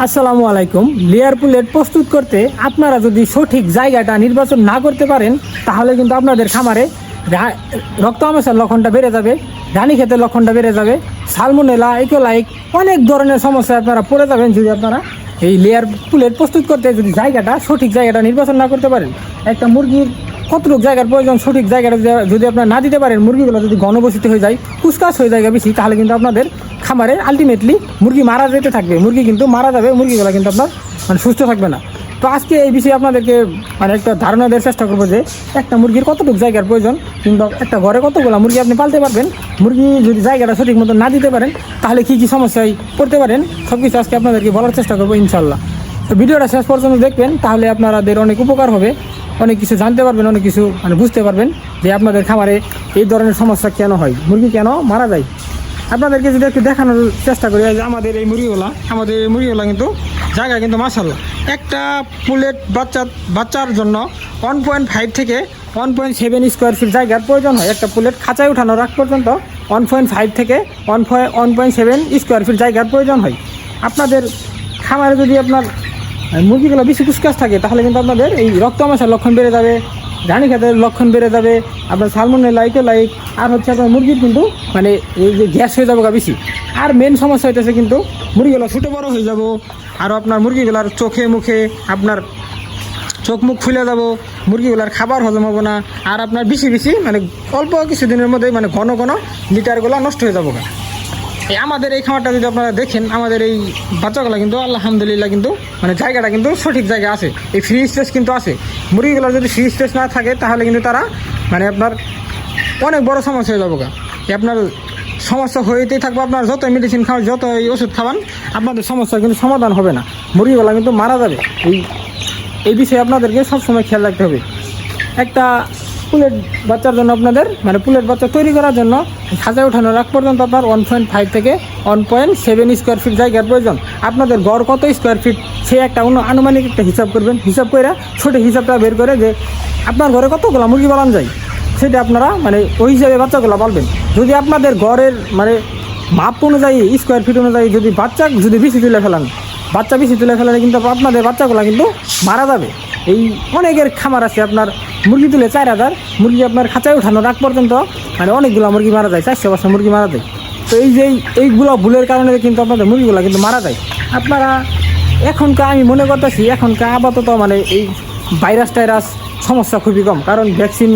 আসসালামু আলাইকুম। Layer pollute প্রস্তুত করতে আপনারা যদি সঠিক জায়গাটা নির্বাচন না করতে পারেন তাহলে কিন্তু আপনাদের খামারে রক্ত আমাশার লক্ষণটা বেড়ে যাবে, রানীক্ষেতের লক্ষণটা বেড়ে যাবে, সালমোনেলা, ইকোলাইক অনেক ধরনের সমস্যা আপনারা পড়ে যাবেন যদি আপনারা এই লেয়ার পুলেট প্রস্তুত করতে যদি সঠিক জায়গাটা নির্বাচন না করতে পারেন। একটা মুরগির কতটুকু জায়গার প্রয়োজন, সঠিক জায়গাটা যদি আপনারা না দিতে পারেন, মুরগিগুলো যদি ঘনবসতি হয়ে যায়, কুচকাচ হয়ে যায় বেশি, তাহলে কিন্তু আপনাদের খামারে আলটিমেটলি মুরগি মারা যেতে থাকবে, মুরগি কিন্তু মারা যাবে, মুরগিগুলো কিন্তু আপনার সুস্থ থাকবে না। তো আজকে এই বিষয়ে আপনাদেরকে একটা ধারণা দেওয়ার চেষ্টা করবো যে একটা মুরগির কতটুকু জায়গার প্রয়োজন, কিংবা একটা ঘরে কতগুলো মুরগি আপনি পালতে পারবেন। মুরগি যদি জায়গাটা সঠিক মতো না দিতে পারেন তাহলে কী কী সমস্যায় পড়তে পারেন, সব কিছু আজকে আপনাদেরকে বলার চেষ্টা করবো ইনশাল্লাহ। তো ভিডিওটা শেষ পর্যন্ত দেখবেন, তাহলে আপনাদের অনেক উপকার হবে, অনেক কিছু জানতে পারবেন, অনেক কিছু বুঝতে পারবেন যে আপনাদের খামারে এই ধরনের সমস্যা কেন হয়, মুরগি কেন মারা যায়। আপনাদেরকে যদি একটু দেখানোর চেষ্টা করি যে আমাদের এই মুরগিগুলা কিন্তু জায়গা কিন্তু মাশাআল্লাহ একটা পুলেট বাচ্চার জন্য 1.5 থেকে 1.7 স্কোয়ার ফিট জায়গার প্রয়োজন হয়। একটা পুলেট খাঁচায় উঠানোর আগ পর্যন্ত 1.5 থেকে 1.7 স্কোয়ার ফিট জায়গার প্রয়োজন হয়। আপনাদের খামারে যদি আপনার মুরগিগুলো বেশি কুচকাচ থাকে তাহলে কিন্তু আপনাদের এই রক্ত আমাশার লক্ষণ বেড়ে যাবে, রানীক্ষেতের লক্ষণ বেড়ে যাবে, আপনার সালমোনেলা, ইকোলাইক, আর হচ্ছে আপনার মুরগির কিন্তু এই যে গ্যাস হয়ে যাবো বেশি। আর মেন সমস্যা হইতেছে কিন্তু মুরগিগুলো ছোটো বড়ো হয়ে যাব, আর আপনার মুরগিগুলার চোখে মুখে আপনার চোখ মুখ ফুলে যাব, মুরগিগুলার খাবার হজম হবো না, আর আপনার বেশি অল্প কিছুদিনের মধ্যে ঘন ঘন লিটারগুলো নষ্ট হয়ে যাবো। আমাদের এই খামারটা যদি আপনারা দেখেন, আমাদের এই বাচ্চাগুলো কিন্তু আলহামদুলিল্লাহ কিন্তু জায়গাটা কিন্তু সঠিক জায়গা আছে, এই ফ্রি স্পেস কিন্তু আছে। মুরগিগুলোর যদি ফ্রি স্পেস না থাকে তাহলে কিন্তু তারা আপনার অনেক বড় সমস্যা হয়ে যাবো। আপনার সমস্যা হইতেই থাকবে, আপনার যত মেডিসিন খাওয়ান, যত এই ওষুধ খাওয়ান, আপনাদের সমস্যার কিন্তু সমাধান হবে না, মুরগিগুলো কিন্তু মারা যাবে। এই বিষয়ে আপনাদেরকে সবসময় খেয়াল রাখতে হবে। একটা পুলেট বাচ্চার জন্য আপনাদের পুলেট বাচ্চা তৈরি করার জন্য খাঁচায় ওঠানোর আগ পর্যন্ত আপনার 1.5 থেকে 1.7 স্কোয়ার ফিট জায়গার প্রয়োজন। আপনাদের গড় কত স্কোয়ার ফিট সে একটা আনুমানিক একটা হিসাব করবেন, হিসাব করে সঠিক হিসাবটা বের করে যে আপনার ঘরে কতগুলো মুরগি পালন যায়, সেটা আপনারা ওই হিসাবে বাচ্চাগুলো পালবেন। যদি আপনাদের ঘরের মাপ অনুযায়ী স্কোয়ার ফিট অনুযায়ী যদি বেশি তুলে ফেলান, কিন্তু আপনাদের বাচ্চাগুলো কিন্তু মারা যাবে। এই অনেকের খামার আছে, আপনার মুরগি তুলে 4000 মুরগি আপনার খাঁচায় উঠানোর আগ পর্যন্ত অনেকগুলো মুরগি মারা যায়, 400-500 মুরগি মারা যায়। তো এইগুলো ভুলের কারণে কিন্তু আপনাদের মুরগিগুলো কিন্তু মারা যায়। আপনারা আমি মনে করতেছি এখনকার আপাতত এই ভাইরাস সমস্যা খুবই কম, কারণ ভ্যাকসিন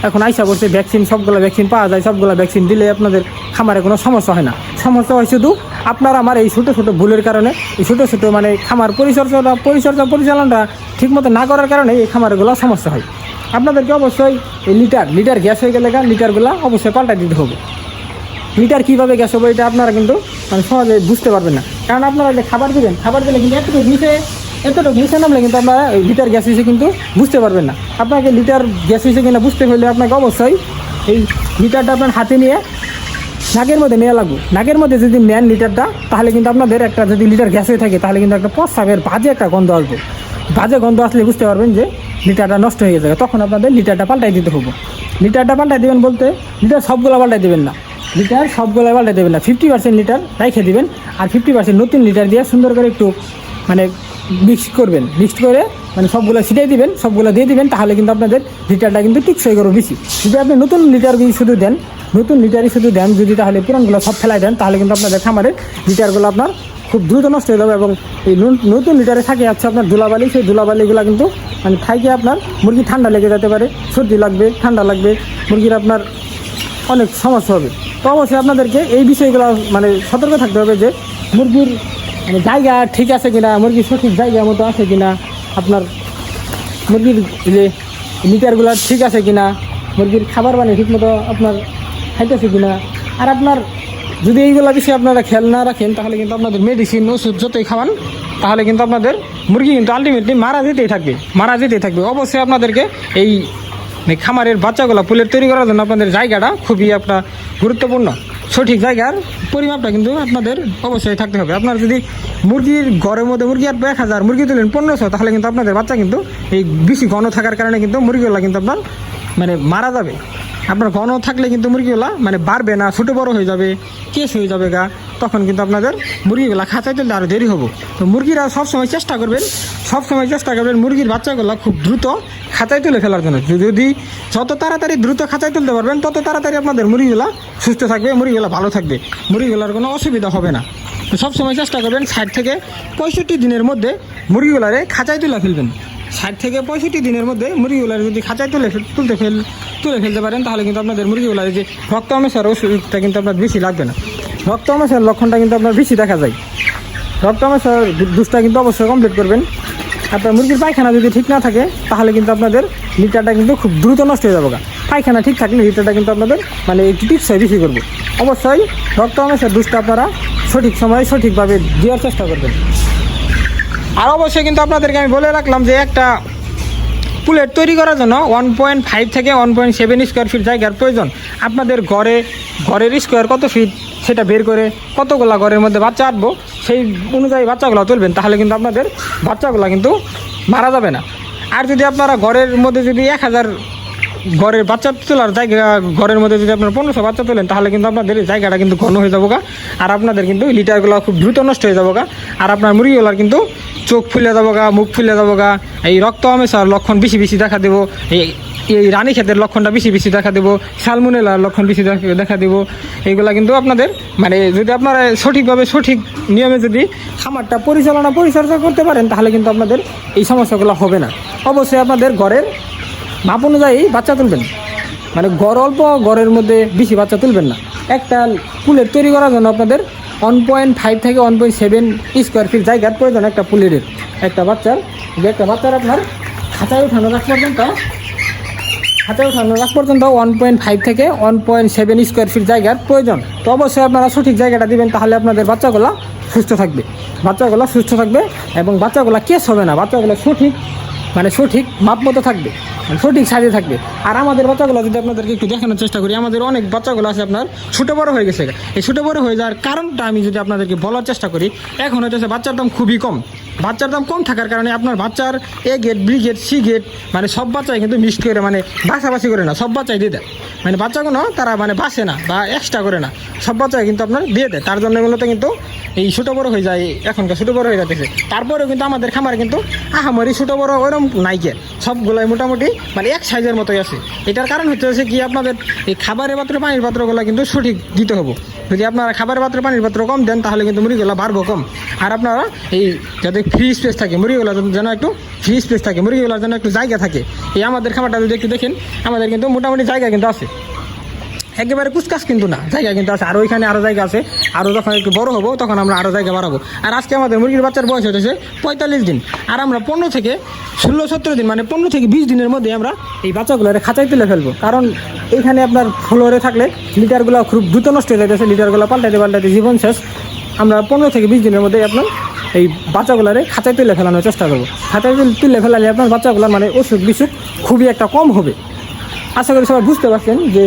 এখন আইসা পড়ছে, সবগুলো ভ্যাকসিন পাওয়া যায়, সবগুলো ভ্যাকসিন দিলে আপনাদের খামারে কোনো সমস্যা হয় না। সমস্যা হয় শুধু আপনার আমার এই ছোটো ছোটো ভুলের কারণে, এই ছোটো ছোটো খামার পরিচালনাটা ঠিকমতো না করার কারণে এই খামারগুলো সমস্যা হয়। আপনাদেরকে অবশ্যই এই লিটার গ্যাস হয়ে গেলে লিটারগুলো অবশ্যই পাল্টা দিতে হবে। লিটার কীভাবে গ্যাস হবে এটা আপনারা কিন্তু সহজে বুঝতে পারবেন না, কারণ আপনারা যে খাবার দিলে কিন্তু এতটুকু নিচে নামলে কিন্তু আপনারা লিটার গ্যাস হয়েছে কিন্তু বুঝতে পারবেন না। আপনাকে লিটার গ্যাস হয়েছে কিনা বুঝতে হলে আপনাকে অবশ্যই এই লিটারটা আপনার হাতে নিয়ে নাকের মধ্যে নেওয়া লাগবে। নাকের মধ্যে যদি নেন লিটারটা, তাহলে কিন্তু আপনাদের একটা যদি লিটার গ্যাস হয়ে থাকে তাহলে কিন্তু একটা প্রস্রাবের বাজে একটা গন্ধ আসবে। বাজে গন্ধ আসলে বুঝতে পারবেন যে লিটারটা নষ্ট হয়ে যাবে, তখন আপনাদের লিটারটা পাল্টাই দিতে হবে। লিটারটা পাল্টাই দেবেন বলতে লিটার সবগুলো পাল্টাই দেবেন না, 50% লিটার রেখে দিবেন, আর 50% নতুন লিটার দিয়ে সুন্দর করে একটু মিক্স করে সবগুলো ছিটাই দিবেন, সবগুলো দিয়ে দিবেন, তাহলে কিন্তু আপনাদের লিটারটা কিন্তু টিকসই করবে বেশি। যদি আপনি নতুন লিটারই শুধু দেন, যদি তাহলে পুরানগুলো সব ফেলাই দেন, তাহলে কিন্তু আপনাদের খামারের লিটারগুলো আপনার খুব দ্রুত নষ্ট হয়ে যাবে। এবং এই নতুন লিটারে থাকে আপনার ধুলাবালি, সেই ধুলাবালিগুলো কিন্তু থাকে আপনার মুরগি ঠান্ডা লেগে যেতে পারে, সর্দি লাগবে, ঠান্ডা লাগবে, মুরগির আপনার অনেক সমস্যা হবে। তো অবশ্যই আপনাদেরকে এই বিষয়গুলো সতর্ক থাকতে হবে যে মুরগির জায়গা ঠিক আছে কিনা, মুরগির সঠিক জায়গা মতো আছে কিনা, আপনার মুরগির যে লিটারগুলো ঠিক আছে কিনা, মুরগির খাবার ঠিক মতো আপনার খাইতেছে কিনা। আর আপনার যদি এইগুলো বিষয়ে আপনারা খেয়াল না রাখেন তাহলে কিন্তু আপনাদের মেডিসিন ওষুধ যতই খাওয়ান তাহলে কিন্তু আপনাদের মুরগি কিন্তু আলটিমেটলি মারা যেতেই থাকবে। অবশ্যই আপনাদেরকে এই খামারের বাচ্চাগুলো পুলেট তৈরি করার জন্য আপনাদের জায়গাটা খুবই একটা গুরুত্বপূর্ণ। সঠিক জায়গার পরিমাপটা কিন্তু আপনাদের অবশ্যই থাকতে হবে। আপনার যদি মুরগির ঘরের মধ্যে মুরগি আর 1000 মুরগি তুলেন 1500, তাহলে কিন্তু আপনাদের বাচ্চা কিন্তু এই বেশি ঘন থাকার কারণে কিন্তু মুরগিগুলো কিন্তু আপনার মারা যাবে। আপনার ঘন থাকলে কিন্তু মুরগিগুলা মানে বাড়বে না, ছোটো বড় হয়ে যাবে, কেস হয়ে যাবে গা, তখন কিন্তু আপনাদের মুরগিগুলা খাঁচায় তুলতে আরও দেরি হবো। তো মুরগিরা সবসময় চেষ্টা করবেন মুরগির বাচ্চাগুলো খুব দ্রুত খাঁচায় তুলে ফেলার জন্য। যদি যত তাড়াতাড়ি দ্রুত খাঁচায় তুলতে পারবেন তত তাড়াতাড়ি আপনাদের মুরগিগুলা সুস্থ থাকবে, মুরগিগুলা ভালো থাকবে, মুরগিগুলার কোনো অসুবিধা হবে না। তো সবসময় চেষ্টা করবেন 60 থেকে 65 দিনের মধ্যে মুরগিগুলারে খাঁচায় তুলে ফেলবেন। 60 থেকে 65 দিনের মধ্যে মুরগিগুলার যদি খাঁচায় তুলে ফেলতে পারেন তাহলে কিন্তু আপনাদের মুরগিগুলার যে রক্ত আমাশার ওষুধটা কিন্তু আপনার বেশি লাগবে না। রক্ত আমাশার লক্ষণটা কিন্তু আপনার বেশি দেখা যায়। রক্ত আমাশার ডোজটা কিন্তু অবশ্যই কমপ্লিট করবেন। আপনার মুরগির পায়খানা যদি ঠিক না থাকে তাহলে কিন্তু আপনাদের লিটারটা কিন্তু খুব দ্রুত নষ্ট হয়ে যাবে। পায়খানা ঠিক থাকলে লিটারটা কিন্তু আপনাদের মানে একটু টিপসই বেশি করবে। অবশ্যই রক্ত আমাশার ডোজটা আপনারা সঠিক সময়ে সঠিকভাবে দেওয়ার চেষ্টা করবেন। আর অবশ্যই কিন্তু আপনাদেরকে আমি বলে রাখলাম যে একটা পুলেট তৈরি করার জন্য 1.5 থেকে 1.7 স্কোয়ার ফিট জায়গার প্রয়োজন। আপনাদের ঘরের স্কোয়ার কত ফিট সেটা বের করে কতগুলা ঘরের মধ্যে বাচ্চা আটবো সেই অনুযায়ী বাচ্চাগুলো তুলবেন, তাহলে কিন্তু আপনাদের বাচ্চাগুলো কিন্তু মারা যাবে না। আর যদি আপনারা ঘরের মধ্যে যদি 1000 ঘরের বাচ্চা তোলার জায়গা, ঘরের মধ্যে যদি আপনারা 1500 বাচ্চা তোলেন তাহলে কিন্তু আপনাদের এই জায়গাটা কিন্তু ঘন হয়ে যাবো গা, আর আপনাদের কিন্তু লিটারগুলো খুব দ্রুত নষ্ট হয়ে যাবো গা, আর আপনার মুরগিগুলার কিন্তু চোখ ফুলে যাবো গা, মুখ ফুলে যাবো গা, এই রক্ত আমাশার লক্ষণ বেশি দেখা দেবো, এই রানী ক্ষেতের লক্ষণটা বেশি দেখা দেবো, সালমোনেলার লক্ষণ বেশি দেখা দেবো। এইগুলা কিন্তু আপনাদের মানে যদি আপনারা সঠিকভাবে সঠিক নিয়মে যদি খামারটা পরিচর্যা করতে পারেন তাহলে কিন্তু আপনাদের এই সমস্যাগুলো হবে না। অবশ্যই আপনাদের ঘরের মাপ অনুযায়ী বাচ্চা তুলবেন, মানে ঘরের মধ্যে বেশি বাচ্চা তুলবেন না। একটা পুলেট তৈরি করার জন্য আপনাদের 1.5 থেকে 1.7 স্কোয়ার ফিট জায়গার প্রয়োজন একটা পুলেটের। একটা বাচ্চার আপনার খাঁচায় উঠানোর আগ পর্যন্ত 1.5 থেকে 1.7 স্কোয়ার ফিট জায়গার প্রয়োজন। তো অবশ্যই আপনারা সঠিক জায়গাটা দিবেন, তাহলে আপনাদের বাচ্চাগুলো সুস্থ থাকবে এবং বাচ্চাগুলো কেস হবে না, বাচ্চাগুলো সঠিক মাপ মতো থাকবে, সঠিক সাইজে থাকবে। আর আমাদের বাচ্চাগুলো যদি আপনাদেরকে একটু দেখানোর চেষ্টা করি, আমাদের অনেক বাচ্চাগুলো আছে আপনার ছোটো বড়ো হয়ে গেছে। এই ছোটো বড়ো হয়ে যাওয়ার কারণটা আমি যদি আপনাদেরকে বলার চেষ্টা করি, এখন হচ্ছে বাচ্চার দাম খুবই কম। বাচ্চার দাম কম থাকার কারণে আপনার বাচ্চার A grade, B grade, C grade মানে সব বাচ্চাই কিন্তু মিক্সড করে মানে বাছাবাছি করে না, সব বাচ্চাই দিয়ে দেয়। মানে বাচ্চাগুলো তারা মানে বাসে না বা এক্সট্রা করে না, সব বাচ্চাই কিন্তু আপনার দিয়ে দেয়। তার জন্য মূলত কিন্তু এই ছোটো বড়ো হয়ে যায়, এখনকার ছোটো বড়ো হয়ে যাচ্ছে। তারপরেও কিন্তু আমাদের খামারে কিন্তু আহামরি ছোটো বড়ো ওইরকম নাইকে, সবগুলোই মোটামুটি মানে এক সাইজের মতোই আছে। এটার কারণ হচ্ছে কি আপনাদের এই খাবারের পাত্র, পানির পাত্রগুলো কিন্তু সঠিক দিতে হবে। যদি আপনারা খাবারের পাত্র, পানির পাত্র কম দেন তাহলে কিন্তু মুরগিগুলো বাড়বো কম। আর আপনারা এই যাতে ফ্রি স্পেস থাকে, মুরগিগুলো যেন একটু ফ্রি স্পেস থাকে, মুরগিগুলোর যেন একটু জায়গা থাকে। এই আমাদের খাবারটা যদি একটু দেখেন, আমাদের কিন্তু মোটামুটি জায়গা কিন্তু আছে, একেবারে কুচকাস কিন্তু না, জায়গা কিন্তু আছে। আর ওইখানে আরও জায়গা আছে, আরও যখন একটু বড় হবো তখন আমরা আরও জায়গা বাড়াবো। আর আজকে আমাদের মুরগির বাচ্চার বয়স হতেছে 45 দিন, আর আমরা 15 থেকে 16-17 দিন মানে 15 থেকে 20 দিনের মধ্যে আমরা এই বাচ্চাগুলোর খাঁচায় তুলে ফেলবো। কারণ এইখানে আপনার ফ্লোরে থাকলে লিটারগুলো খুব দ্রুত নষ্ট হয়ে যাইতেছে, লিটারগুলো পাল্টাইতে জীবন শেষ। আমরা 15 থেকে 20 দিনের মধ্যে আপনার এই বাচ্চাগুলোরে খাঁচায় তুলে ফেলানোর চেষ্টা করবো। খাঁচায় তুলে ফেলালে আপনার বাচ্চাগুলোর মানে অসুখ বিসুখ খুবই একটা কম হবে। আশা করি সবাই বুঝতে পারছেন যে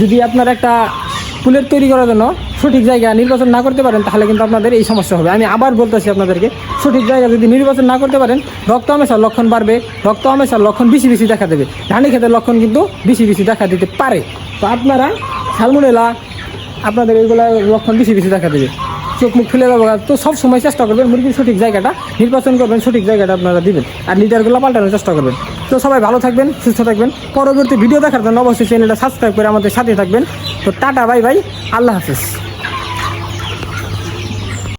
যদি আপনার একটা পুলেট তৈরি করার জন্য সঠিক জায়গা নির্বাচন না করতে পারেন তাহলে কিন্তু আপনাদের এই সমস্যা হবে। আমি আবার বলতেছি আপনাদেরকে, সঠিক জায়গা যদি নির্বাচন না করতে পারেন রক্ত আমাশার লক্ষণ বাড়বে, রক্ত আমাশার লক্ষণ বেশি দেখা দেবে, রানীক্ষেতের লক্ষণ কিন্তু বেশি দেখা দিতে পারে। তো আপনারা সালমোনেলা আপনাদের এইগুলো লক্ষণ বেশি দেখা দেবে, চোখ মুখ ফুলে যাবে। তো সব সময় চেষ্টা করবেন মুরগির সঠিক জায়গাটা নির্বাচন করবেন, সঠিক জায়গাটা আপনারা দিবেন, আর লিটারগুলো পাল্টানোর চেষ্টা করবেন। তো সবাই ভালো থাকবেন, সুস্থ থাকবেন। পরবর্তী ভিডিও দেখার জন্য অবশ্যই চ্যানেলটা সাবস্ক্রাইব করে আমাদের সাথে থাকবেন। তো টাটা, বাই বাই, আল্লাহ হাফিজ।